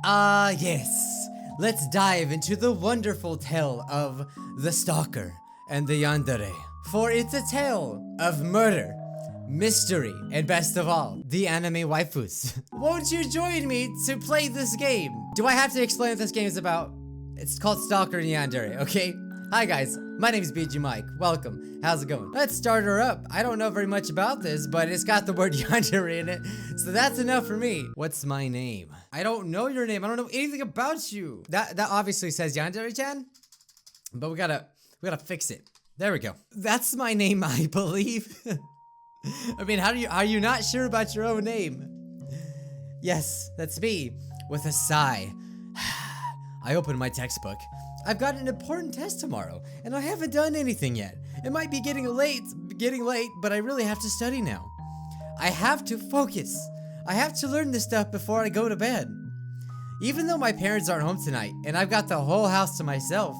Yes. Let's dive into the wonderful tale of the Stalker and the Yandere. For it's a tale of murder, mystery, and best of all, the anime waifus. Won't you join me to play this game? Do I have to explain what this game is about? It's called Stalker and Yandere, okay? Hi guys, my name is BG Mike. Welcome. How's it going? Let's start her up. I don't know very much about this, but it's got the word Yandere in it, so that's enough for me. What's my name? I don't know your name. I don't know anything about you. That obviously says Yandere-chan, but we gotta fix it. There we go. That's my name, I believe. I mean, are you not sure about your own name? Yes, that's me. With a sigh, I opened my textbook. I've got an important test tomorrow, and I haven't done anything yet. It might be getting late, but I really have to study now. I have to focus. I have to learn this stuff before I go to bed. Even though my parents aren't home tonight, and I've got the whole house to myself,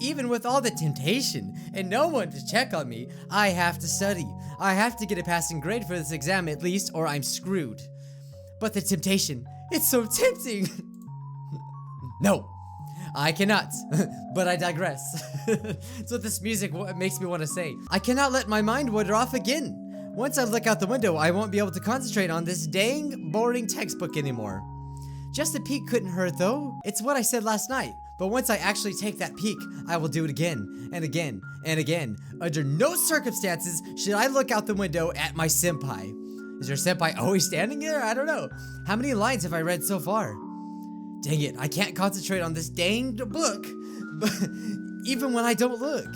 even with all the temptation and no one to check on me, I have to study. I have to get a passing grade for this exam at least, or I'm screwed. But the temptation, it's so tempting. No. I cannot, but I digress. That's what this music makes me want to say. I cannot let my mind wander off again. Once I look out the window, I won't be able to concentrate on this dang boring textbook anymore. Just a peek couldn't hurt though. It's what I said last night. But once I actually take that peek, I will do it again and again and again. Under no circumstances should I look out the window at my senpai. Is your senpai always standing there? I don't know. How many lines have I read so far? Dang it, I can't concentrate on this danged book, but even when I don't look.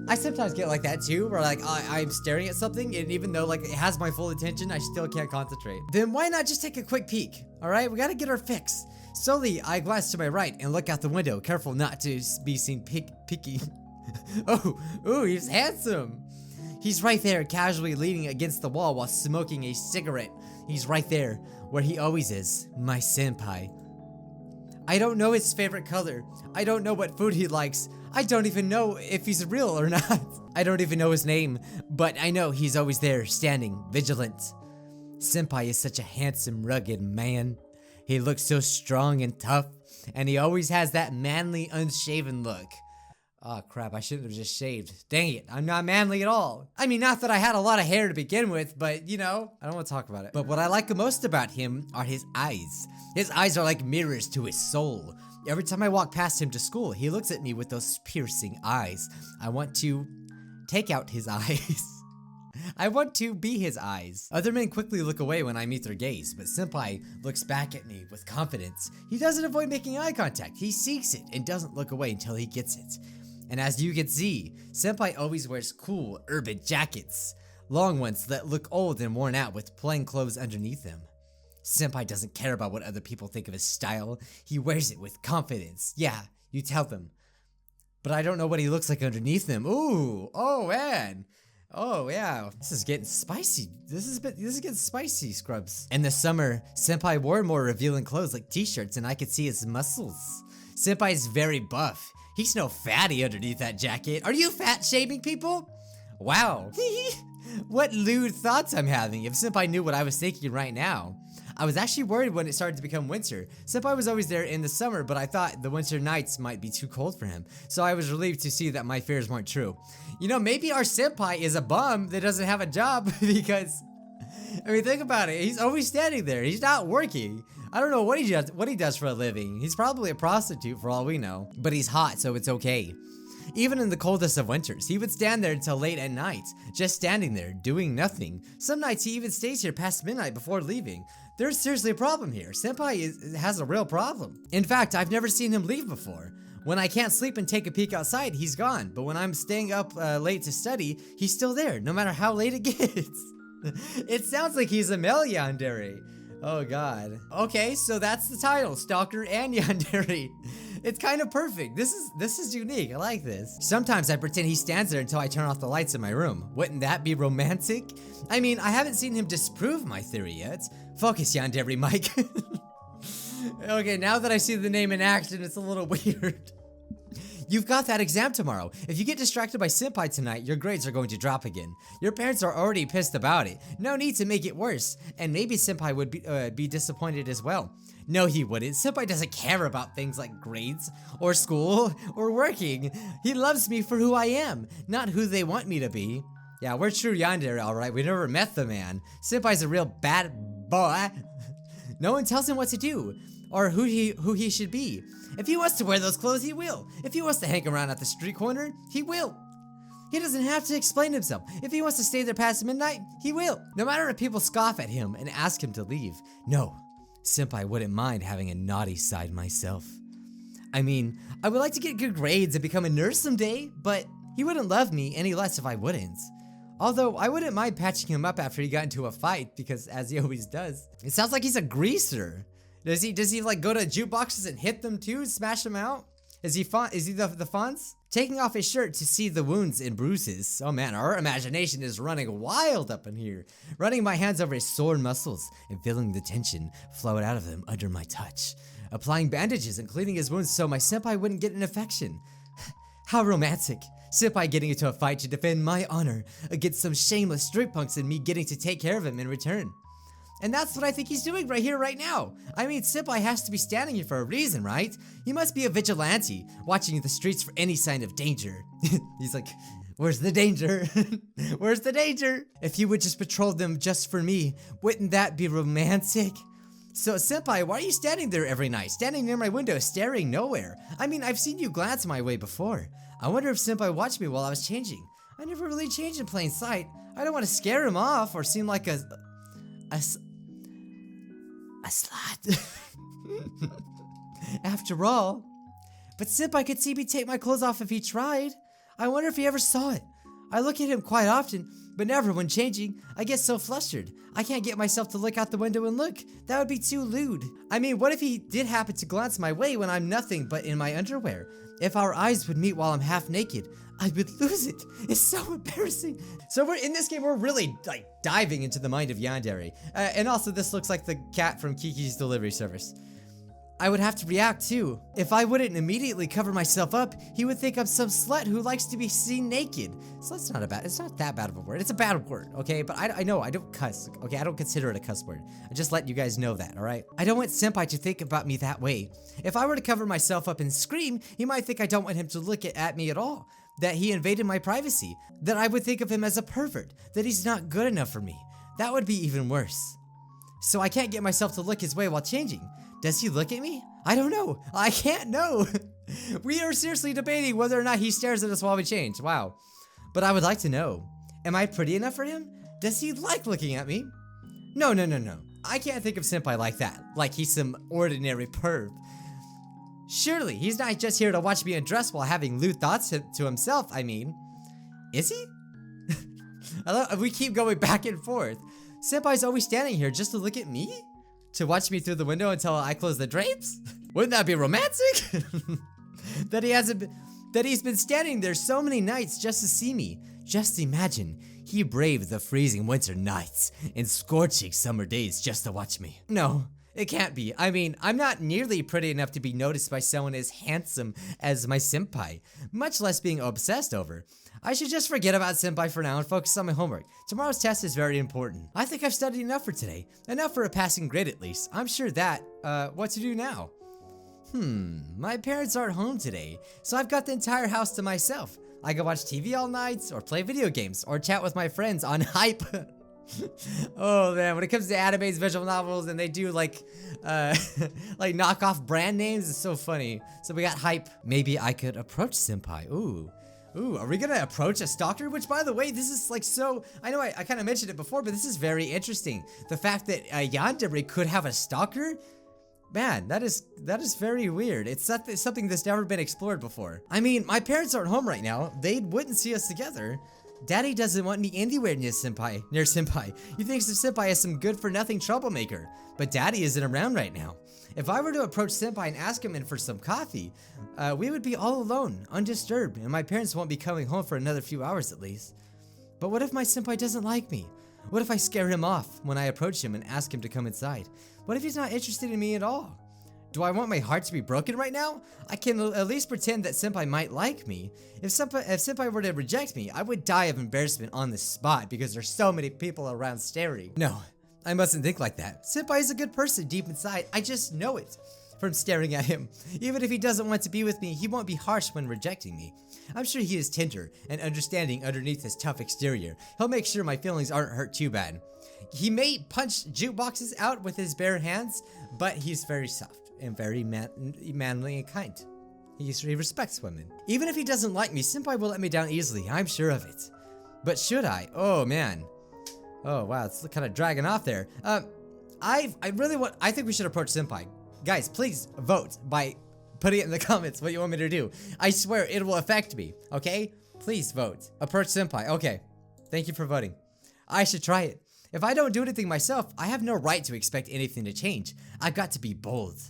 I sometimes get like that too, where like I'm staring at something and even though like it has my full attention, I still can't concentrate. Then why not just take a quick peek? All right, we gotta get our fix. Slowly, I glance to my right and look out the window, careful not to be seen peeking. Oh, he's handsome. He's right there, casually leaning against the wall while smoking a cigarette. He's right there, where he always is, my senpai. I don't know his favorite color. I don't know what food he likes. I don't even know if he's real or not. I don't even know his name, but I know he's always there, standing, vigilant. Senpai is such a handsome, rugged man. He looks so strong and tough, and he always has that manly, unshaven look. Oh crap, I shouldn't have just shaved. Dang it, I'm not manly at all. I mean, not that I had a lot of hair to begin with, but you know, I don't want to talk about it. But what I like most about him are his eyes. His eyes are like mirrors to his soul. Every time I walk past him to school, he looks at me with those piercing eyes. I want to take out his eyes. I want to be his eyes. Other men quickly look away when I meet their gaze, but Senpai looks back at me with confidence. He doesn't avoid making eye contact. He seeks it and doesn't look away until he gets it. And as you can see, Senpai always wears cool, urban jackets. Long ones that look old and worn out with plain clothes underneath them. Senpai doesn't care about what other people think of his style. He wears it with confidence. Yeah, you tell them. But I don't know what he looks like underneath them. Ooh, oh man. Oh yeah, this is getting spicy. This is getting spicy, Scrubs. In the summer, Senpai wore more revealing clothes like t-shirts and I could see his muscles. Senpai is very buff. He's no fatty underneath that jacket. Are you fat shaming people? Wow. What lewd thoughts I'm having. If Senpai knew what I was thinking right now. I was actually worried when it started to become winter. Senpai was always there in the summer, but I thought the winter nights might be too cold for him. So I was relieved to see that my fears weren't true. You know, maybe our senpai is a bum that doesn't have a job because, I mean, think about it. He's always standing there. He's not working. I don't know what he does for a living. He's probably a prostitute for all we know. But he's hot, so it's okay. Even in the coldest of winters, he would stand there until late at night, just standing there, doing nothing. Some nights he even stays here past midnight before leaving. There's seriously a problem here. Senpai has a real problem. In fact, I've never seen him leave before. When I can't sleep and take a peek outside, he's gone. But when I'm staying up late to study, he's still there, no matter how late it gets. It sounds like he's a male yandere. Oh god. Okay, so that's the title, Stalker and Yandere. It's kind of perfect. This is unique. I like this. Sometimes I pretend he stands there until I turn off the lights in my room. Wouldn't that be romantic? I mean, I haven't seen him disprove my theory yet. Focus, Yandere, Mike. Okay, now that I see the name in action, it's a little weird. You've got that exam tomorrow. If you get distracted by Senpai tonight, your grades are going to drop again. Your parents are already pissed about it. No need to make it worse. And maybe Senpai would be disappointed as well. No, he wouldn't. Senpai doesn't care about things like grades, or school, or working. He loves me for who I am, not who they want me to be. Yeah, we're true yandere, alright. We never met the man. Senpai's a real bad boy. No one tells him what to do, or who he should be. If he wants to wear those clothes, he will. If he wants to hang around at the street corner, he will. He doesn't have to explain himself. If he wants to stay there past midnight, he will. No matter if people scoff at him and ask him to leave. No, Senpai wouldn't mind having a naughty side myself. I mean, I would like to get good grades and become a nurse someday, but he wouldn't love me any less if I wouldn't. Although, I wouldn't mind patching him up after he got into a fight, because as he always does. It sounds like he's a greaser. Does he like go to jukeboxes and hit them too, smash them out? Is he the Fonz? Taking off his shirt to see the wounds and bruises. Oh man, our imagination is running wild up in here. Running my hands over his sore muscles and feeling the tension flow out of them under my touch. Applying bandages and cleaning his wounds so my senpai wouldn't get an infection. How romantic. Senpai getting into a fight to defend my honor against some shameless street punks and me getting to take care of him in return. And that's what I think he's doing right here, right now. I mean, Senpai has to be standing here for a reason, right? He must be a vigilante, watching the streets for any sign of danger. He's like, where's the danger? Where's the danger? If he would just patrol them just for me, wouldn't that be romantic? So, Senpai, why are you standing there every night? Standing near my window, staring nowhere. I mean, I've seen you glance my way before. I wonder if Senpai watched me while I was changing. I never really changed in plain sight. I don't want to scare him off or seem like a slut. After all. But Senpai could see me take my clothes off if he tried. I wonder if he ever saw it. I look at him quite often, but never when changing. I get so flustered. I can't get myself to look out the window and look. That would be too lewd. I mean, what if he did happen to glance my way when I'm nothing but in my underwear? If our eyes would meet while I'm half naked, I would lose it. It's so embarrassing. So we're in this game, we're really like diving into the mind of Yandere. And also this looks like the cat from Kiki's Delivery Service. I would have to react too. If I wouldn't immediately cover myself up, he would think I'm some slut who likes to be seen naked. So it's not that bad of a word. It's a bad word, okay? But I know, I don't cuss, okay? I don't consider it a cuss word. I just let you guys know that, all right? I don't want Senpai to think about me that way. If I were to cover myself up and scream, he might think I don't want him to look at me at all. That he invaded my privacy. That I would think of him as a pervert. That he's not good enough for me. That would be even worse. So I can't get myself to look his way while changing. Does he look at me? I don't know. I can't know. We are seriously debating whether or not he stares at us while we change. Wow. But I would like to know. Am I pretty enough for him? Does he like looking at me? No. I can't think of Senpai like that. Like he's some ordinary perv. Surely, he's not just here to watch me undress while having lewd thoughts to himself, I mean. Is he? We keep going back and forth. Senpai's always standing here just to look at me? To watch me through the window until I close the drapes? Wouldn't that be romantic? That he's been standing there so many nights just to see me. Just imagine, he braved the freezing winter nights and scorching summer days just to watch me. No, it can't be. I mean, I'm not nearly pretty enough to be noticed by someone as handsome as my senpai, much less being obsessed over. I should just forget about Senpai for now and focus on my homework. Tomorrow's test is very important. I think I've studied enough for today. Enough for a passing grade at least. I'm sure that, what to do now? My parents aren't home today, so I've got the entire house to myself. I can watch TV all night, or play video games, or chat with my friends on Hype. Oh man, when it comes to animes, visual novels, and they do like knockoff brand names, it's so funny. So we got Hype. Maybe I could approach Senpai. Ooh, are we gonna approach a stalker? Which, by the way, this is like so... I know I kind of mentioned it before, but this is very interesting. The fact that Yandere could have a stalker? Man, that is very weird. It's something that's never been explored before. I mean, my parents aren't home right now. They wouldn't see us together. Daddy doesn't want me anywhere near Senpai. He thinks of Senpai as some good-for-nothing troublemaker. But Daddy isn't around right now. If I were to approach Senpai and ask him in for some coffee, we would be all alone, undisturbed, and my parents won't be coming home for another few hours at least. But what if my Senpai doesn't like me? What if I scare him off when I approach him and ask him to come inside? What if he's not interested in me at all? Do I want my heart to be broken right now? I can at least pretend that Senpai might like me. If Senpai were to reject me, I would die of embarrassment on the spot because there's so many people around staring. No, I mustn't think like that. Senpai is a good person deep inside. I just know it from staring at him. Even if he doesn't want to be with me, he won't be harsh when rejecting me. I'm sure he is tender and understanding underneath his tough exterior. He'll make sure my feelings aren't hurt too bad. He may punch jukeboxes out with his bare hands, but he's very soft and very manly and kind. He respects women. Even if he doesn't like me, Senpai will let me down easily. I'm sure of it. But should I? Oh man. Oh wow, it's kind of dragging off there. I think we should approach Senpai. Guys, please vote by putting it in the comments what you want me to do. I swear it will affect me, okay? Please vote. Approach Senpai. Okay. Thank you for voting. I should try it. If I don't do anything myself, I have no right to expect anything to change. I've got to be bold.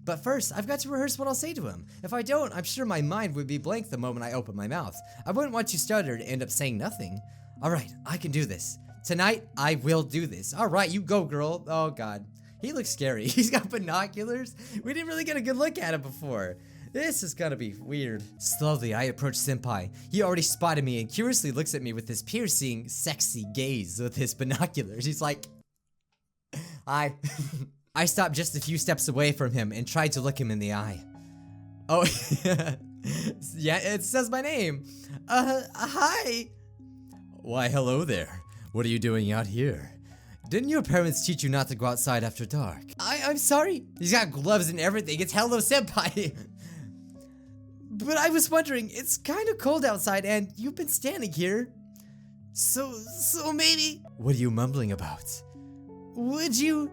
But first, I've got to rehearse what I'll say to him. If I don't, I'm sure my mind would be blank the moment I open my mouth. I wouldn't want to stutter and end up saying nothing. Alright, I can do this. Tonight, I will do this. Alright, you go, girl. Oh god. He looks scary. He's got binoculars. We didn't really get a good look at him before. This is gonna be weird. Slowly, I approach Senpai. He already spotted me and curiously looks at me with his piercing, sexy gaze with his binoculars. He's like, hi. I stopped just a few steps away from him and tried to look him in the eye. Oh, yeah, it says my name. Hi. Why, hello there. What are you doing out here? Didn't your parents teach you not to go outside after dark? I'm sorry. He's got gloves and everything. It's hello Senpai. But I was wondering, it's kind of cold outside and you've been standing here. So maybe... What are you mumbling about? Would you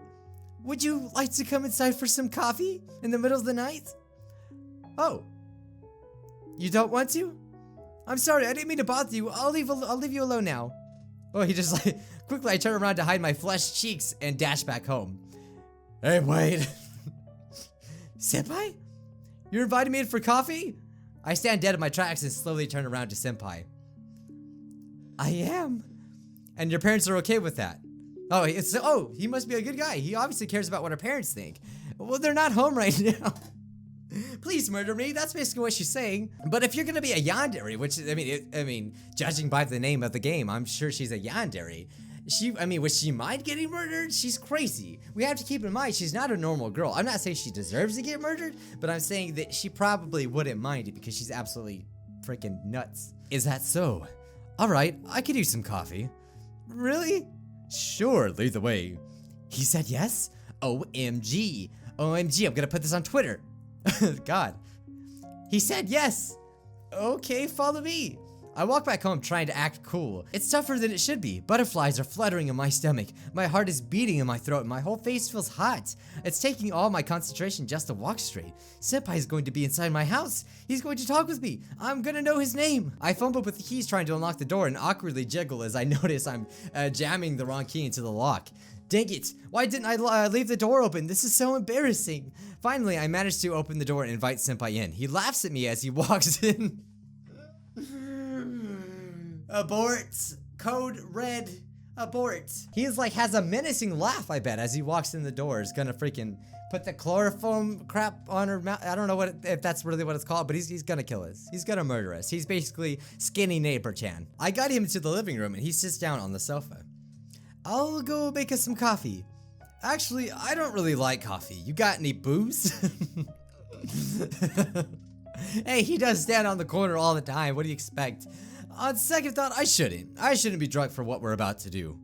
like to come inside for some coffee in the middle of the night? Oh. You don't want to? I'm sorry, I didn't mean to bother you. I'll leave you alone now. Oh, he just like... Quickly, I turn around to hide my flushed cheeks and dash back home. Hey, wait. Senpai? You invited me in for coffee? I stand dead in my tracks and slowly turn around to Senpai. I am. And your parents are okay with that? Oh, he must be a good guy. He obviously cares about what our parents think. Well, they're not home right now. Please murder me. That's basically what she's saying. But if you're gonna be a Yandere, which I mean, judging by the name of the game, I'm sure she's a Yandere. Would she mind getting murdered? She's crazy. We have to keep in mind she's not a normal girl. I'm not saying she deserves to get murdered, but I'm saying that she probably wouldn't mind it because she's absolutely freaking nuts. Is that so? All right, I could use some coffee. Really? Sure, lead the way. He said yes? OMG. OMG, I'm gonna put this on Twitter. God. He said yes. Okay, follow me. I walk back home trying to act cool. It's tougher than it should be. Butterflies are fluttering in my stomach. My heart is beating in my throat and my whole face feels hot. It's taking all my concentration just to walk straight. Senpai is going to be inside my house. He's going to talk with me. I'm gonna know his name. I fumble with the keys trying to unlock the door and awkwardly jiggle as I notice I'm jamming the wrong key into the lock. Dang it, why didn't I leave the door open? This is so embarrassing. Finally, I managed to open the door and invite Senpai in. He laughs at me as he walks in. Abort. Code red. Abort. He is like, has a menacing laugh, I bet, as he walks in the door. He's gonna freaking put the chloroform crap on her mouth. I don't know if that's really what it's called, but he's gonna kill us. He's gonna murder us. He's basically skinny neighbor Chan. I got him to the living room and he sits down on the sofa. I'll go make us some coffee. Actually, I don't really like coffee. You got any booze? Hey, he does stand on the corner all the time. What do you expect? On second thought, I shouldn't be drunk for what we're about to do.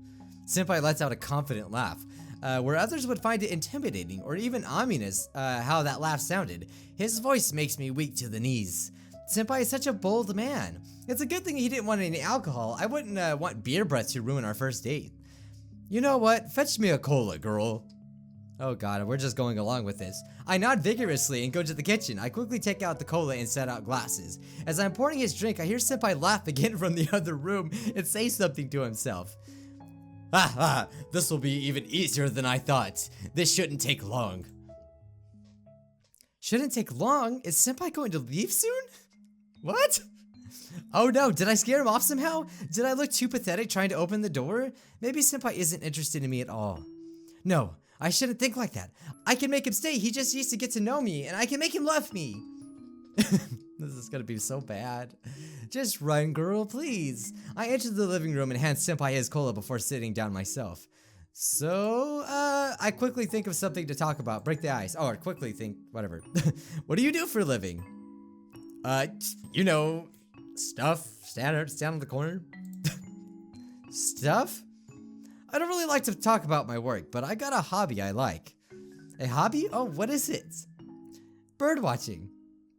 Senpai lets out a confident laugh. Where others would find it intimidating or even ominous how that laugh sounded, his voice makes me weak to the knees. Senpai is such a bold man. It's a good thing he didn't want any alcohol. I wouldn't want beer breath to ruin our first date. You know what? Fetch me a cola, girl. Oh god, we're just going along with this. I nod vigorously and go to the kitchen. I quickly take out the cola and set out glasses. As I'm pouring his drink, I hear Senpai laugh again from the other room and say something to himself. Ha, this will be even easier than I thought. This shouldn't take long. Shouldn't take long? Is Senpai going to leave soon? What? Oh no, did I scare him off somehow? Did I look too pathetic trying to open the door? Maybe Senpai isn't interested in me at all. No, I shouldn't think like that. I can make him stay, he just needs to get to know me, and I can make him love me. This is gonna be so bad. Just run, girl, please. I enter the living room and hand Senpai his cola before sitting down myself. So, I quickly think of something to talk about. Break the ice. Or quickly think, whatever. What do you do for a living? You know, stuff. Stand on the corner. Stuff? I don't really like to talk about my work, but I got a hobby I like. A hobby? Oh, what is it? Bird watching.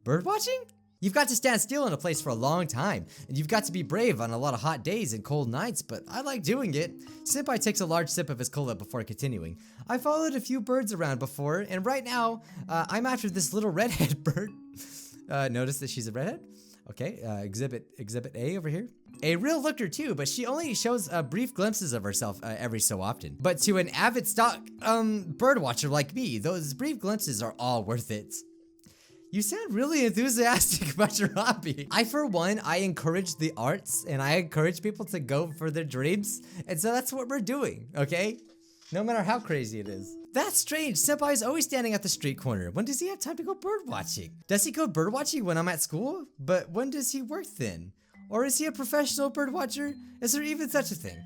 Bird watching? You've got to stand still in a place for a long time, and you've got to be brave on a lot of hot days and cold nights, but I like doing it. Senpai takes a large sip of his cola before continuing. I followed a few birds around before, and right now, I'm after this little redhead bird. Notice that she's a redhead? Okay, exhibit A over here. A real looker too, but she only shows brief glimpses of herself every so often. But to an avid stock bird watcher like me, those brief glimpses are all worth it. You sound really enthusiastic about your hobby. For one, I encourage the arts and I encourage people to go for their dreams. And so that's what we're doing, okay? No matter how crazy it is. That's strange. Senpai's always standing at the street corner. When does he have time to go bird watching? Does he go bird watching when I'm at school? But when does he work then? Or is he a professional bird watcher? Is there even such a thing?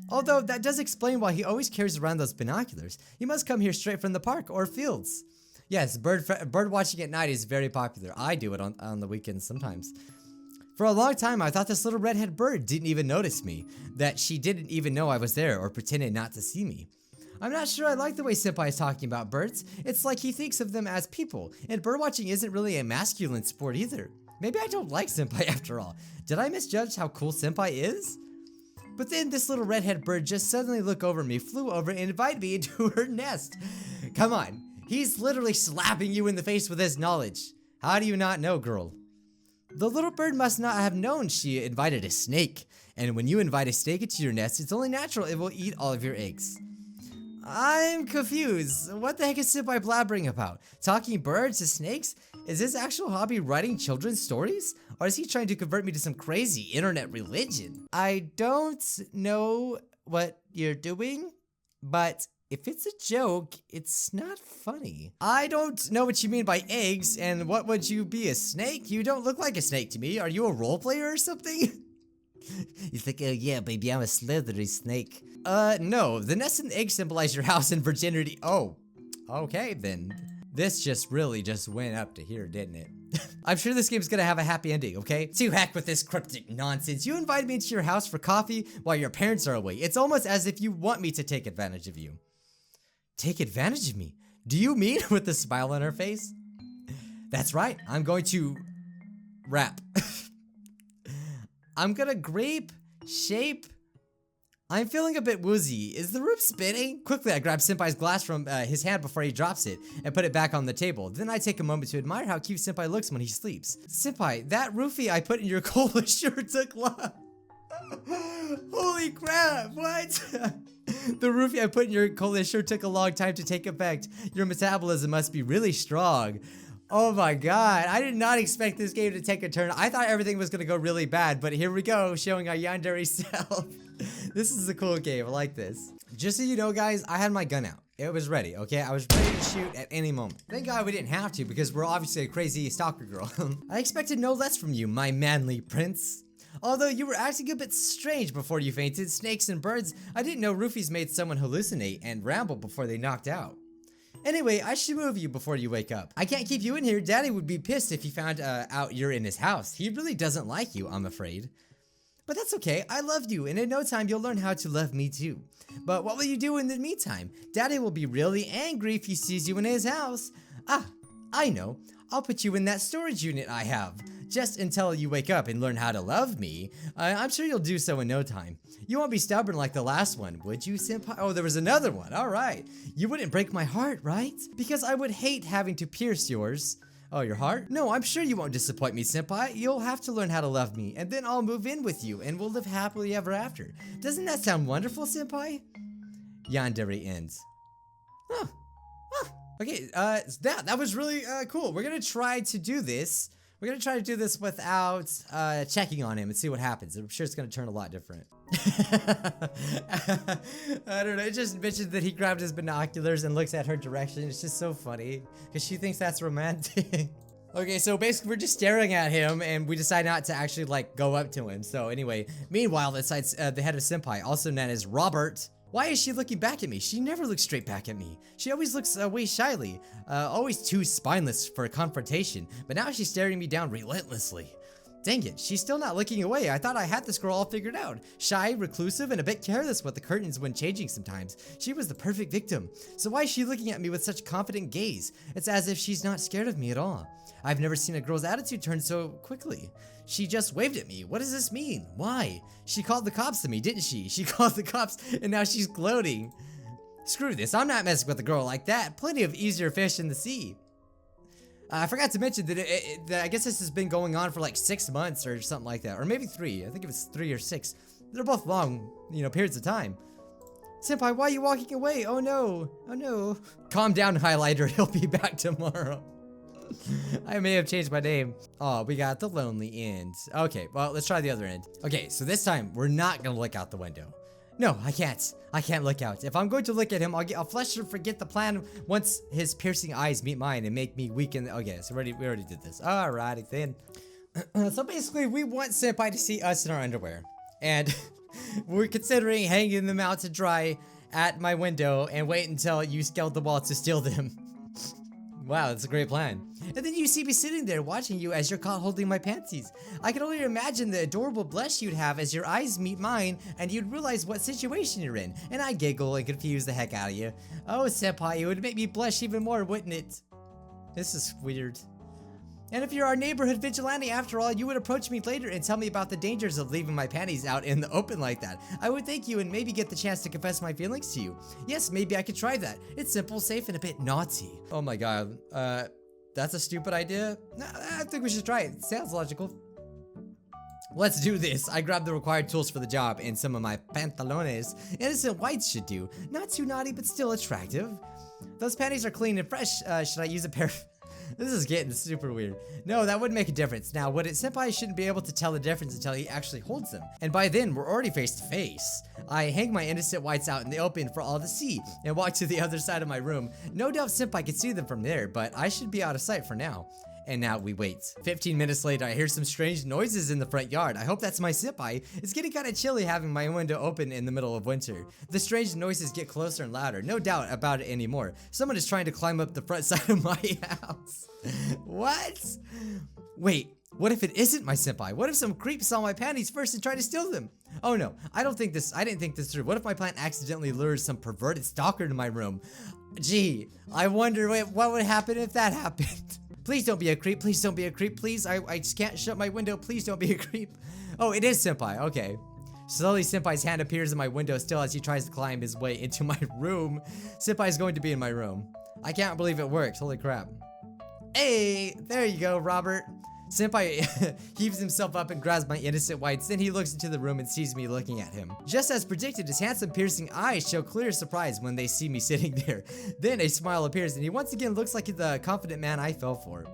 Although that does explain why he always carries around those binoculars. He must come here straight from the park or fields. Yes, bird watching at night is very popular. I do it on the weekends sometimes. For a long time, I thought this little redhead bird didn't even notice me, that she didn't even know I was there or pretended not to see me. I'm not sure I like the way Senpai is talking about birds. It's like he thinks of them as people, and birdwatching isn't really a masculine sport either. Maybe I don't like Senpai after all. Did I misjudge how cool Senpai is? But then this little redhead bird just suddenly looked over me, flew over, and invited me into her nest. Come on. He's literally slapping you in the face with his knowledge. How do you not know, girl? The little bird must not have known she invited a snake. And when you invite a snake into your nest, it's only natural it will eat all of your eggs. I'm confused. What the heck is Senpai blabbering about? Talking birds to snakes? Is his actual hobby writing children's stories? Or is he trying to convert me to some crazy internet religion? I don't know what you're doing, but if it's a joke, it's not funny. I don't know what you mean by eggs, and what would you be, a snake? You don't look like a snake to me. Are you a role player or something? He's like, yeah, baby, I'm a slithery snake. No, the nest and the egg symbolize your house and virginity. Oh, okay then. This just really went up to here, didn't it? I'm sure this game's gonna have a happy ending, okay? To heck with this cryptic nonsense. You invited me into your house for coffee while your parents are away. It's almost as if you want me to take advantage of you. Take advantage of me? Do you mean with a smile on her face? That's right, I'm going to rap. I'm gonna grape, shape. I'm feeling a bit woozy. Is the roof spinning? Quickly, I grab Senpai's glass from his hand before he drops it and put it back on the table. Then I take a moment to admire how cute Senpai looks when he sleeps. Senpai, that roofie I put in your cola sure took long. Holy crap, what? The roofie I put in your cola sure took a long time to take effect. Your metabolism must be really strong. Oh my god, I did not expect this game to take a turn. I thought everything was gonna go really bad, but here we go, showing our Yandere self. This is a cool game, I like this. Just so you know guys, I had my gun out. It was ready, okay? I was ready to shoot at any moment. Thank God we didn't have to because we're obviously a crazy stalker girl. I expected no less from you, my manly prince. Although you were acting a bit strange before you fainted, snakes and birds, I didn't know roofies made someone hallucinate and ramble before they knocked out. Anyway, I should move you before you wake up. I can't keep you in here. Daddy would be pissed if he found out you're in his house. He really doesn't like you, I'm afraid. But that's okay. I loved you, and in no time you'll learn how to love me too. But what will you do in the meantime? Daddy will be really angry if he sees you in his house. Ah, I know. I'll put you in that storage unit I have. Just until you wake up and learn how to love me. I'm sure you'll do so in no time. You won't be stubborn like the last one, would you, Senpai? Oh, there was another one. All right. You wouldn't break my heart, right? Because I would hate having to pierce yours. Oh, your heart? No, I'm sure you won't disappoint me, Senpai. You'll have to learn how to love me, and then I'll move in with you, and we'll live happily ever after. Doesn't that sound wonderful, Senpai? Yandere ends. Oh. Okay, that was really cool. We're gonna try to do this. We're gonna try to do this without checking on him and see what happens. I'm sure it's gonna turn a lot different. I don't know, it just mentioned that he grabbed his binoculars and looks at her direction. It's just so funny, because she thinks that's romantic. Okay, so basically we're just staring at him and we decide not to actually like go up to him. So anyway, meanwhile, besides the head of Senpai, also known as Robert, Why is she looking back at me? She never looks straight back at me. She always looks away shyly, always too spineless for a confrontation, but now she's staring me down relentlessly. Dang it, she's still not looking away. I thought I had this girl all figured out. Shy, reclusive, and a bit careless with the curtains when changing sometimes. She was the perfect victim. So why is she looking at me with such confident gaze? It's as if she's not scared of me at all. I've never seen a girl's attitude turn so quickly. She just waved at me. What does this mean? Why? She called the cops to me, didn't she? She called the cops and now she's gloating. Screw this, I'm not messing with a girl like that. Plenty of easier fish in the sea. I forgot to mention that, that I guess this has been going on for like 6 months or something like that. Or maybe 3. I think it was 3 or 6. They're both long, periods of time. Senpai, why are you walking away? Oh no. Oh no. Calm down, highlighter. He'll be back tomorrow. I may have changed my name. Oh, we got the lonely end. Okay, well, let's try the other end. Okay, so this time, we're not gonna look out the window. No, I can't. I can't look out. If I'm going to look at him, I'll flesh and forget the plan once his piercing eyes meet mine and make me weaken. Okay, so we already did this. Alrighty then. So basically, we want Senpai to see us in our underwear. And we're considering hanging them out to dry at my window and wait until you scaled the wall to steal them. Wow, that's a great plan. And then you see me sitting there watching you as you're caught holding my panties. I can only imagine the adorable blush you'd have as your eyes meet mine and you'd realize what situation you're in. And I giggle and confuse the heck out of you. Oh, Senpai, it would make me blush even more, wouldn't it? This is weird. And if you're our neighborhood vigilante after all, you would approach me later and tell me about the dangers of leaving my panties out in the open like that. I would thank you and maybe get the chance to confess my feelings to you. Yes, maybe I could try that. It's simple, safe, and a bit naughty. Oh my god, that's a stupid idea? No, I think we should try it. Sounds logical. Let's do this. I grabbed the required tools for the job and some of my pantalones. Innocent whites should do. Not too naughty, but still attractive. Those panties are clean and fresh. Should I use a pair of... This is getting super weird. No, that wouldn't make a difference. Now, would it? Senpai shouldn't be able to tell the difference until he actually holds them. And by then, we're already face to face. I hang my innocent whites out in the open for all to see and walk to the other side of my room. No doubt Senpai can see them from there, but I should be out of sight for now. And now we wait. 15 minutes later, I hear some strange noises in the front yard. I hope that's my senpai. It's getting kind of chilly having my window open in the middle of winter. The strange noises get closer and louder. No doubt about it anymore. Someone is trying to climb up the front side of my house. What? Wait, what if it isn't my senpai? What if some creep saw my panties first and tried to steal them? Oh no, I didn't think this through. What if my plan accidentally lures some perverted stalker to my room? Gee, I wonder what would happen if that happened. Please don't be a creep. Please don't be a creep. Please, I just can't shut my window. Please don't be a creep. Oh, it is Senpai. Okay. Slowly, Senpai's hand appears in my window still as he tries to climb his way into my room. Senpai's going to be in my room. I can't believe it works. Holy crap. Hey, there you go, Robert. Senpai heaves himself up and grabs my innocent whites, then he looks into the room and sees me looking at him. Just as predicted, his handsome piercing eyes show clear surprise when they see me sitting there. Then a smile appears and he once again looks like the confident man I fell for.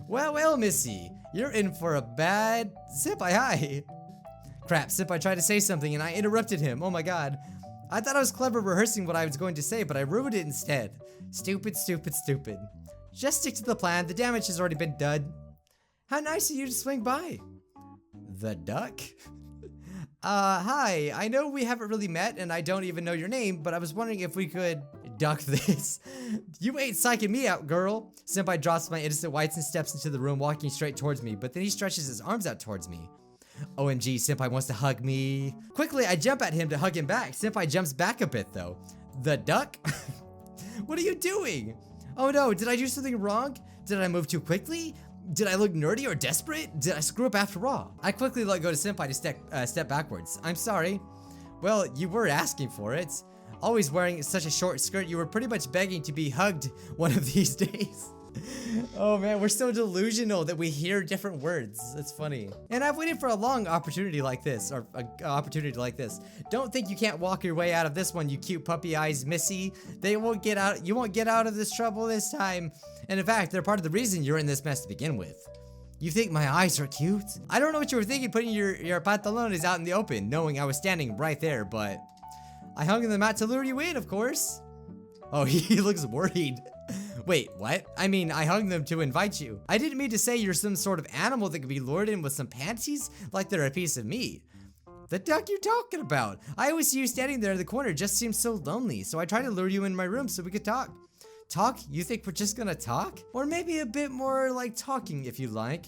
Well, Missy, you're in for a bad... Senpai, hi. Crap, Senpai tried to say something and I interrupted him. Oh my god. I thought I was clever rehearsing what I was going to say, but I ruined it instead. Stupid. Just stick to the plan. The damage has already been done. How nice of you to swing by. The duck? Hi. I know we haven't really met and I don't even know your name, but I was wondering if we could duck this. You ain't psyching me out, girl. Senpai drops my innocent whites and steps into the room, walking straight towards me, but then he stretches his arms out towards me. OMG, Senpai wants to hug me. Quickly, I jump at him to hug him back. Senpai jumps back a bit, though. The duck? What are you doing? Oh no, did I do something wrong? Did I move too quickly? Did I look nerdy or desperate? Did I screw up after all? I quickly let go to Senpai to step backwards. I'm sorry. Well, you were asking for it. Always wearing such a short skirt, you were pretty much begging to be hugged one of these days. Oh man, we're so delusional that we hear different words. It's funny. And I've waited for a long opportunity like this, or an opportunity like this. Don't think you can't walk your way out of this one, you cute puppy eyes Missy. You won't get out of this trouble this time. And in fact, they're part of the reason you're in this mess to begin with. You think my eyes are cute? I don't know what you were thinking putting your pantalones out in the open, knowing I was standing right there, but I hung them out to lure you in, of course. Oh, he looks worried. Wait, what? I mean, I hung them to invite you. I didn't mean to say you're some sort of animal that could be lured in with some panties like they're a piece of meat. The duck you talking about? I always see you standing there in the corner. It just seems so lonely. So I tried to lure you in my room so we could talk. Talk? You think we're just gonna talk? Or maybe a bit more like talking if you like.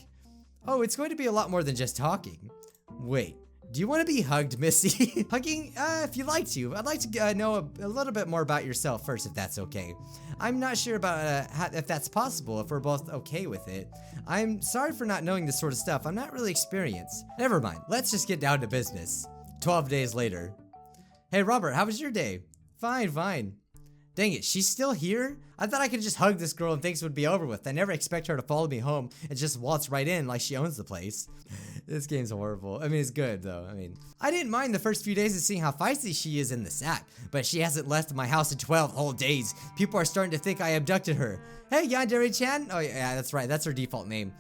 Oh, it's going to be a lot more than just talking. Wait, do you want to be hugged, Missy? Hugging? If you'd like to. I'd like to know a little bit more about yourself first, if that's okay. I'm not sure about if that's possible, if we're both okay with it. I'm sorry for not knowing this sort of stuff. I'm not really experienced. Never mind. Let's just get down to business. 12 days later. Hey, Robert, how was your day? Fine, fine. Dang it, she's still here? I thought I could just hug this girl and things would be over with. I never expect her to follow me home and just waltz right in like she owns the place. This game's horrible. I mean, it's good though. I didn't mind the first few days of seeing how feisty she is in the sack, but she hasn't left my house in 12 whole days. People are starting to think I abducted her. Hey, Yandere-chan? Oh yeah, that's right. That's her default name.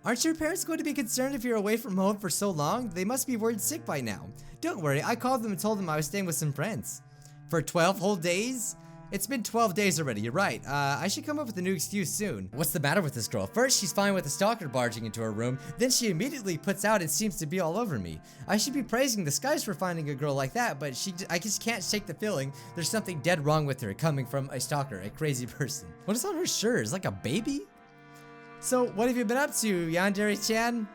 Aren't your parents going to be concerned if you're away from home for so long? They must be worried sick by now. Don't worry, I called them and told them I was staying with some friends. For 12 whole days? It's been 12 days already, you're right. I should come up with a new excuse soon. What's the matter with this girl? First, she's fine with the stalker barging into her room, then she immediately puts out and seems to be all over me. I should be praising the skies for finding a girl like that, but I just can't shake the feeling there's something dead wrong with her coming from a stalker, a crazy person. What is on her shirt? Is it like a baby? So, what have you been up to, Yandere-chan?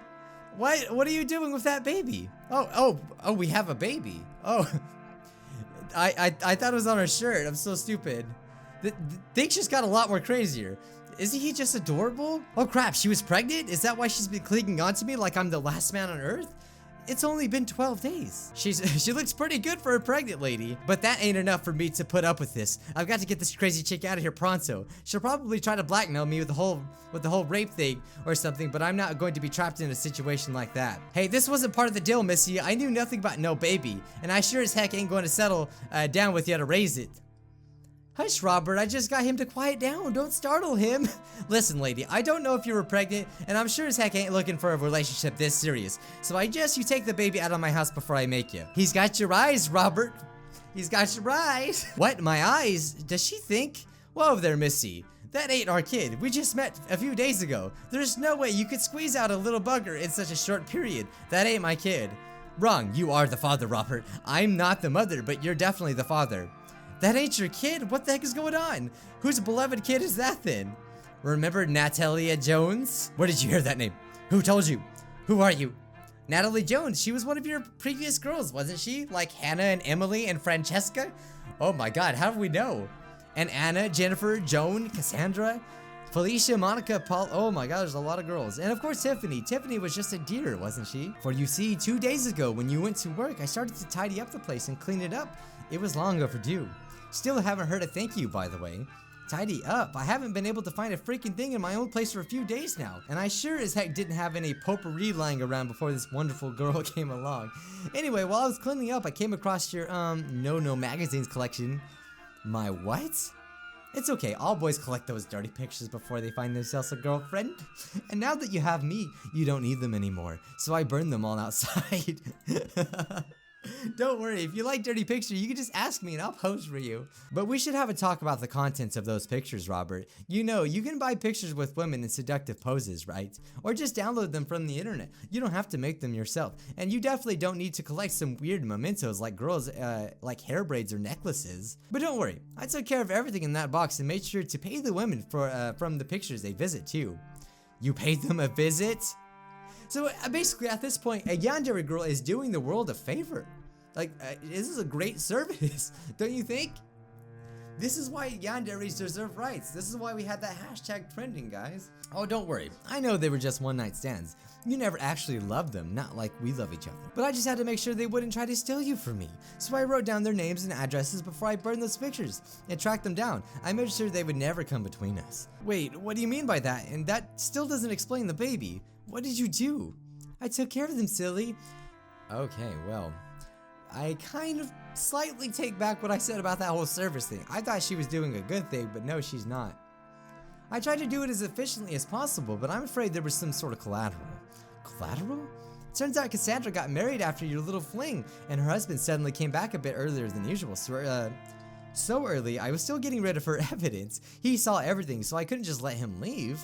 What are you doing with that baby? Oh, we have a baby. Oh. I thought it was on her shirt. I'm so stupid. Things just got a lot more crazier. Isn't he just adorable? Oh crap, she was pregnant? Is that why she's been clinging on to me like I'm the last man on earth? It's only been 12 days. She looks pretty good for a pregnant lady, but that ain't enough for me to put up with this. I've got to get this crazy chick out of here pronto. She'll probably try to blackmail me with the whole rape thing or something, but I'm not going to be trapped in a situation like that. Hey, this wasn't part of the deal, Missy. I knew nothing about no baby, and I sure as heck ain't going to settle down with you to raise it. Hush, Robert, I just got him to quiet down. Don't startle him. Listen, lady, I don't know if you were pregnant, and I'm sure as heck ain't looking for a relationship this serious. So I guess you take the baby out of my house before I make you. He's got your eyes, Robert. He's got your eyes. What, my eyes? Does she think? Whoa there, Missy. That ain't our kid. We just met a few days ago. There's no way you could squeeze out a little bugger in such a short period. That ain't my kid. Wrong, you are the father, Robert. I'm not the mother, but you're definitely the father. That ain't your kid? What the heck is going on? Whose beloved kid is that then? Remember Natalia Jones? Where did you hear that name? Who told you? Who are you? Natalie Jones, she was one of your previous girls, wasn't she? Like Hannah and Emily and Francesca? Oh my god, how do we know? And Anna, Jennifer, Joan, Cassandra, Felicia, Monica, Paul. Oh my god, there's a lot of girls. And of course Tiffany. Tiffany was just a dear, wasn't she? For you see, 2 days ago when you went to work, I started to tidy up the place and clean it up. It was long overdue. Still haven't heard a thank you, by the way. Tidy up. I haven't been able to find a freaking thing in my own place for a few days now. And I sure as heck didn't have any potpourri lying around before this wonderful girl came along. Anyway, while I was cleaning up, I came across your, No Magazines collection. My what? It's okay, all boys collect those dirty pictures before they find themselves a girlfriend. And now that you have me, you don't need them anymore. So I burned them all outside. Don't worry, if you like dirty pictures, you can just ask me and I'll pose for you. But we should have a talk about the contents of those pictures, Robert. You know, you can buy pictures with women in seductive poses, right? Or just download them from the internet. You don't have to make them yourself. And you definitely don't need to collect some weird mementos like girls, like hair braids or necklaces. But don't worry, I took care of everything in that box and made sure to pay the women for from the pictures they visit too. You paid them a visit? So basically at this point, a Yandere girl is doing the world a favor. Like, this is a great service, don't you think? This is why Yanderes deserve rights. This is why we had that hashtag trending, guys. Oh, don't worry. I know they were just one-night stands. You never actually loved them, not like we love each other. But I just had to make sure they wouldn't try to steal you from me. So I wrote down their names and addresses before I burned those pictures and tracked them down. I made sure they would never come between us. Wait, what do you mean by that? And that still doesn't explain the baby. What did you do? I took care of them, silly. Okay, well, I kind of slightly take back what I said about that whole service thing. I thought she was doing a good thing, but no, she's not. I tried to do it as efficiently as possible, but I'm afraid there was some sort of collateral. Collateral? Turns out Cassandra got married after your little fling, and her husband suddenly came back a bit earlier than usual. So early, I was still getting rid of her evidence. He saw everything, so I couldn't just let him leave.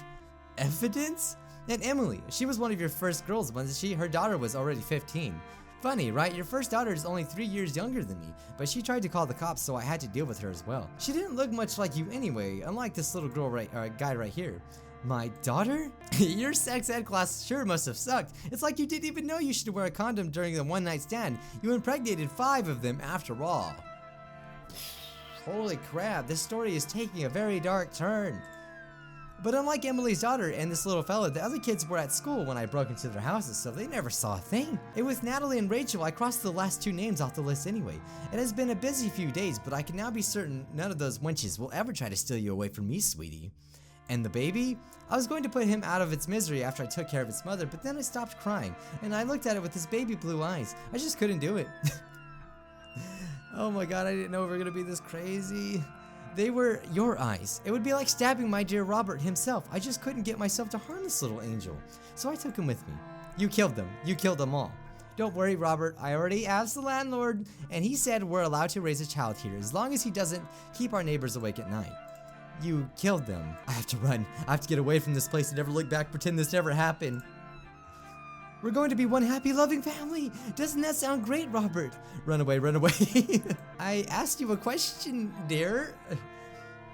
Evidence? And Emily, she was one of your first girls, wasn't she? Her daughter was already 15. Funny, right? Your first daughter is only 3 years younger than me, but she tried to call the cops, so I had to deal with her as well. She didn't look much like you anyway, unlike this little girl guy right here. My daughter? Your sex ed class sure must have sucked. It's like you didn't even know you should wear a condom during the one-night stand. You impregnated 5 of them after all. Holy crap, this story is taking a very dark turn. But unlike Emily's daughter and this little fella, the other kids were at school when I broke into their houses, so they never saw a thing. And with Natalie and Rachel, I crossed the last 2 names off the list anyway. It has been a busy few days, but I can now be certain none of those wenches will ever try to steal you away from me, sweetie. And the baby? I was going to put him out of its misery after I took care of its mother, but then I stopped crying, and I looked at it with his baby blue eyes. I just couldn't do it. Oh my god, I didn't know we were gonna be this crazy. They were your eyes. It would be like stabbing my dear Robert himself. I just couldn't get myself to harm this little angel. So I took him with me. You killed them. You killed them all. Don't worry, Robert. I already asked the landlord, and he said we're allowed to raise a child here as long as he doesn't keep our neighbors awake at night. You killed them. I have to run. I have to get away from this place and never look back, pretend this never happened. We're going to be one happy, loving family. Doesn't that sound great, Robert? Run away, run away. I asked you a question, dear.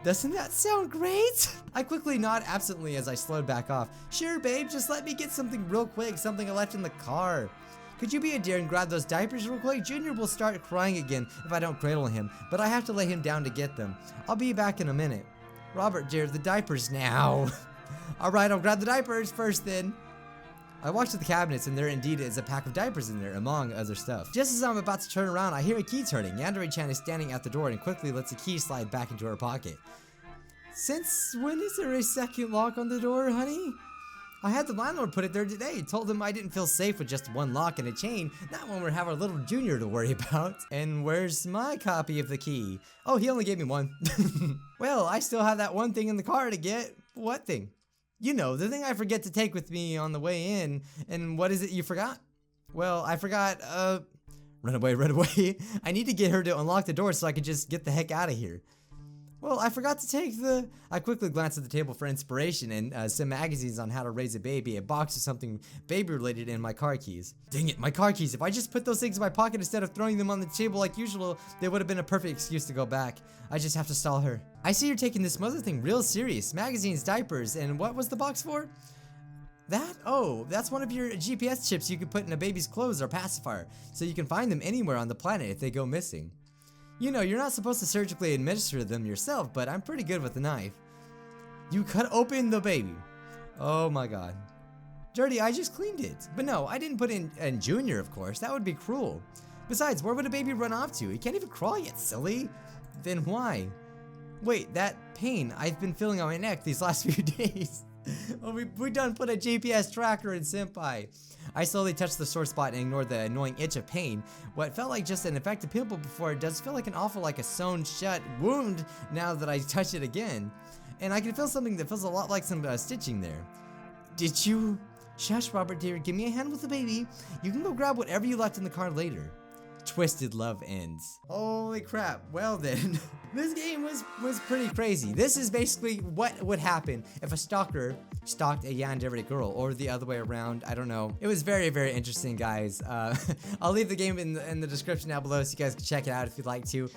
Doesn't that sound great? I quickly nod absently as I slowed back off. Sure, babe, just let me get something real quick, something I left in the car. Could you be a dear and grab those diapers real quick? Junior will start crying again if I don't cradle him, but I have to lay him down to get them. I'll be back in a minute. Robert, dear, the diapers now. All right, I'll grab the diapers first then. I walked to the cabinets, and there indeed is a pack of diapers in there, among other stuff. Just as I'm about to turn around, I hear a key turning. Yandere-chan is standing at the door and quickly lets the key slide back into her pocket. Since when is there a second lock on the door, honey? I had the landlord put it there today. Told him I didn't feel safe with just one lock and a chain, not when we have our little Junior to worry about. And where's my copy of the key? Oh, he only gave me one. Well, I still have that one thing in the car to get. What thing? You know, the thing I forget to take with me on the way in. And what is it you forgot? Well, I forgot, run away, run away. I need to get her to unlock the door so I can just get the heck out of here. Well, I forgot to take the... I quickly glanced at the table for inspiration and some magazines on how to raise a baby, a box of something baby-related, and my car keys. Dang it, my car keys. If I just put those things in my pocket instead of throwing them on the table like usual, they would have been a perfect excuse to go back. I just have to stall her. I see you're taking this mother thing real serious. Magazines, diapers, and what was the box for? That? Oh, that's one of your GPS chips you can put in a baby's clothes or pacifier, so you can find them anywhere on the planet if they go missing. You know, you're not supposed to surgically administer them yourself, but I'm pretty good with a knife. You cut open the baby. Oh my god. Dirty, I just cleaned it. But no, I didn't put in Junior, of course. That would be cruel. Besides, where would a baby run off to? He can't even crawl yet, silly. Then why? Wait, that pain I've been feeling on my neck these last few days. Oh, we done put a GPS tracker in Senpai. I slowly touched the sore spot and ignored the annoying itch of pain. What felt like just an infected pimple before, it does feel like an awful, like a sewn shut wound now that I touch it again. And I can feel something that feels a lot like some stitching there. Did you? Shush, Robert dear, give me a hand with the baby. You can go grab whatever you left in the car later. Twisted love ends. Holy crap, well then. This game was pretty crazy. This is basically what would happen if a stalker stalked a Yandere girl, or the other way around, I don't know. It was very, very interesting, guys. I'll leave the game in the description down below so you guys can check it out if you'd like to.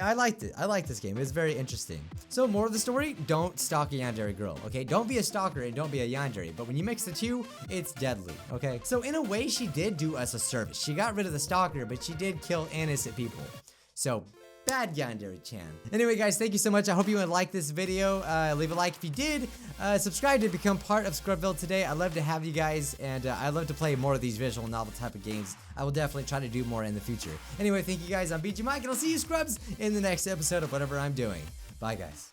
I liked it. I liked this game. It was very interesting. So, more of the story, don't stalk a Yandere girl, okay? Don't be a stalker and don't be a Yandere, but when you mix the two, it's deadly, okay? So, in a way, she did do us a service. She got rid of the stalker, but she did kill innocent people. So, bad Yandere-chan. Anyway, guys, thank you so much. I hope you would like this video. Leave a like if you did. Subscribe to become part of Scrubville today. I'd love to have you guys, and I'd love to play more of these visual novel type of games. I will definitely try to do more in the future. Anyway, thank you guys. I'm BG Mike, and I'll see you, Scrubs, in the next episode of whatever I'm doing. Bye, guys.